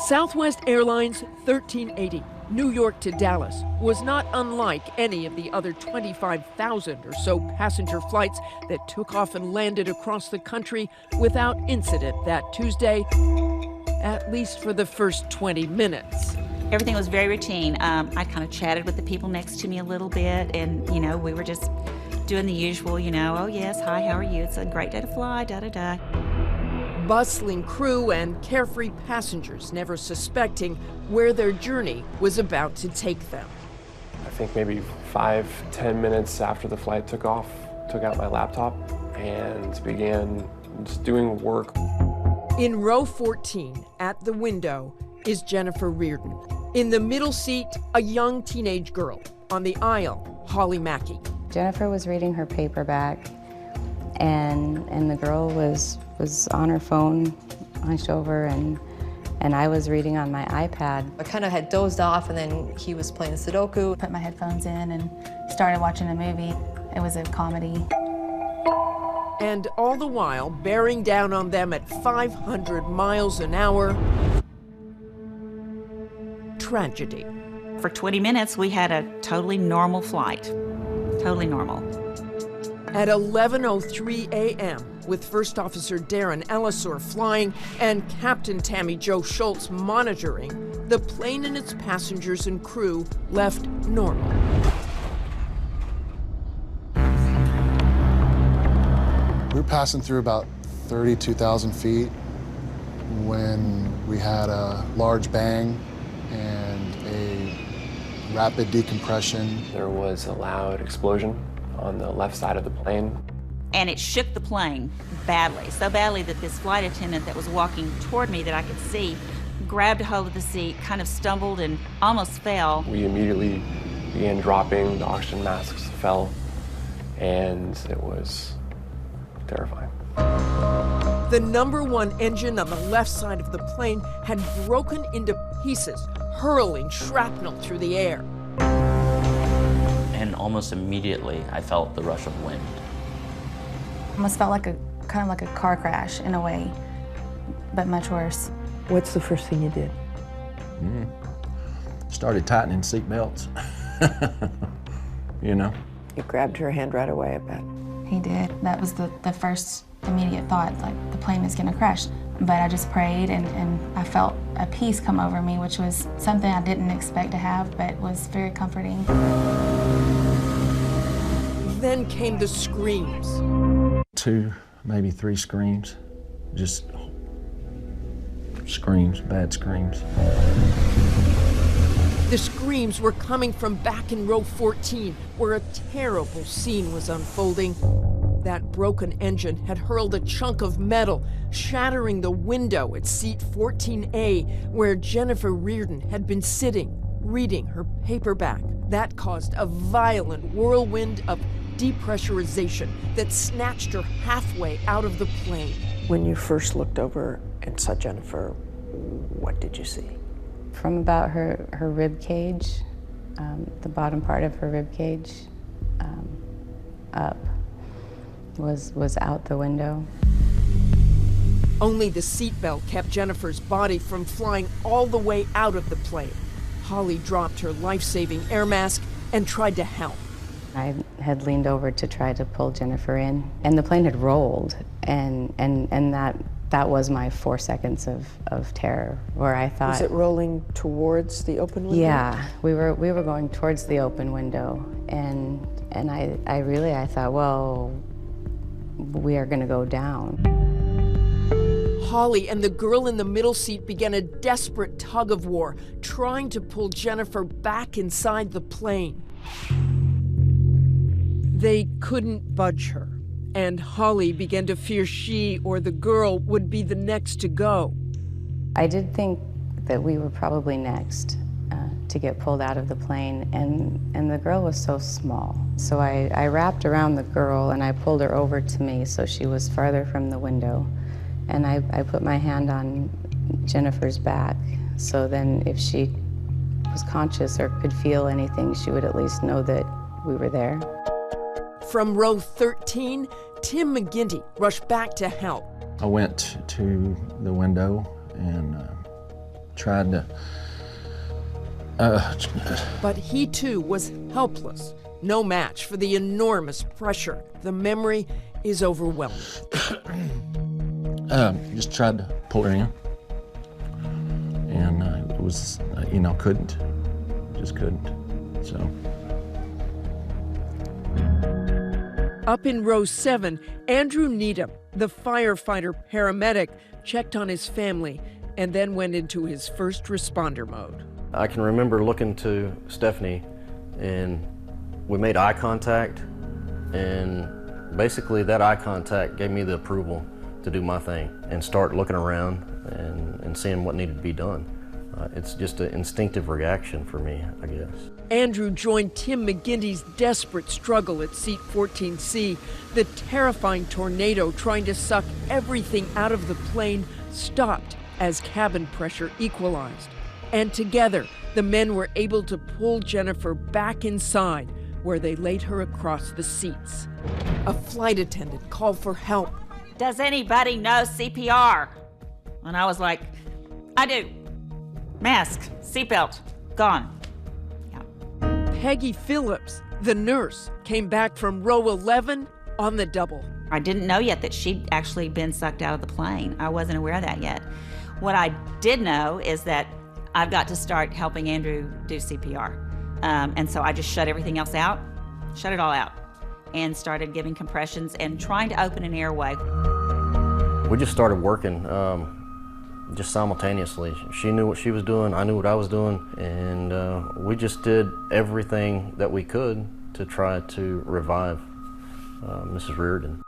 Southwest Airlines 1380, New York to Dallas, was not unlike any of the other 25,000 or so passenger flights that took off and landed across the country without incident that Tuesday, at least for the first 20 minutes. Everything was very routine. I kind of chatted with the people next to me a little bit, and, we were just doing the usual, oh, yes, hi, how are you? It's a great day to fly, da-da-da. Bustling crew and carefree passengers never suspecting where their journey was about to take them. I think maybe 5-10 minutes after the flight took off, took out my laptop and began just doing work. In row 14, at the window, is Jennifer Riordan. In the middle seat, a young teenage girl. On the aisle, Holly Mackey. Jennifer was reading her paperback, and the girl was on her phone, hunched over, and I was reading on my iPad. I kind of had dozed off, and then he was playing Sudoku. Put my headphones in and started watching a movie. It was a comedy. And all the while, bearing down on them at 500 miles an hour, tragedy. For 20 minutes, we had a totally normal flight. Totally normal. At 11:03 a.m., with First Officer Darren Ellisor flying and Captain Tammy Jo Schultz monitoring, the plane and its passengers and crew left normal. We were passing through about 32,000 feet when we had a large bang and a rapid decompression. There was a loud explosion on the left side of the plane. And it shook the plane badly, so badly that this flight attendant that was walking toward me that I could see grabbed a hold of the seat, kind of stumbled and almost fell. We immediately began dropping, the oxygen masks fell, and it was terrifying. The number one engine on the left side of the plane had broken into pieces, hurling shrapnel through the air. And almost immediately, I felt the rush of wind. Almost felt like kind of like a car crash in a way, but much worse. What's the first thing you did? Started tightening seat belts. You grabbed her hand right away, I bet. He did. That was the first immediate thought, like the plane is gonna crash. But I just prayed, and I felt a peace come over me, which was something I didn't expect to have, but was very comforting. Then came the screams. 2, maybe 3 screams. Just screams, bad screams. The screams were coming from back in row 14, where a terrible scene was unfolding. That broken engine had hurled a chunk of metal, shattering the window at seat 14A, where Jennifer Riordan had been sitting, reading her paperback. That caused a violent whirlwind of depressurization that snatched her halfway out of the plane. When you first looked over and saw Jennifer, what did you see? From about her rib cage, the bottom part of her rib cage, up, was out the window. Only the seatbelt kept Jennifer's body from flying all the way out of the plane. Holly dropped her life-saving air mask and tried to help. I had leaned over to try to pull Jennifer in, and the plane had rolled, and that was my 4 seconds of terror, where I thought... Was it rolling towards the open window? Yeah, we were going towards the open window, and I thought, well, we are gonna go down. Holly and the girl in the middle seat began a desperate tug of war, trying to pull Jennifer back inside the plane. They couldn't budge her, and Holly began to fear she or the girl would be the next to go. I did think that we were probably next to get pulled out of the plane, and the girl was so small. So I wrapped around the girl and I pulled her over to me so she was farther from the window. And I put my hand on Jennifer's back, so then if she was conscious or could feel anything, she would at least know that we were there. From row 13, Tim McGinty rushed back to help. I went to the window and tried to, But he too was helpless, no match for the enormous pressure. The memory is overwhelming. just tried to pull her in. And it was, couldn't. Just couldn't. So. Up in row 7, Andrew Needham, the firefighter paramedic, checked on his family and then went into his first responder mode. I can remember looking to Stephanie, and we made eye contact, and basically that eye contact gave me the approval to do my thing and start looking around and seeing what needed to be done. It's just an instinctive reaction for me, I guess. Andrew joined Tim McGinty's desperate struggle at Seat 14C. The terrifying tornado trying to suck everything out of the plane stopped as cabin pressure equalized. And together, the men were able to pull Jennifer back inside, where they laid her across the seats. A flight attendant called for help. Does anybody know CPR? And I was like, I do. Mask, seatbelt, gone. Peggy Phillips, the nurse, came back from row 11 on the double. I didn't know yet that she'd actually been sucked out of the plane. I wasn't aware of that yet. What I did know is that I've got to start helping Andrew do CPR. And so I just shut everything else out, shut it all out, and started giving compressions and trying to open an airway. We just started working just simultaneously. She knew what she was doing, I knew what I was doing, and we just did everything that we could to try to revive Mrs. Riordan.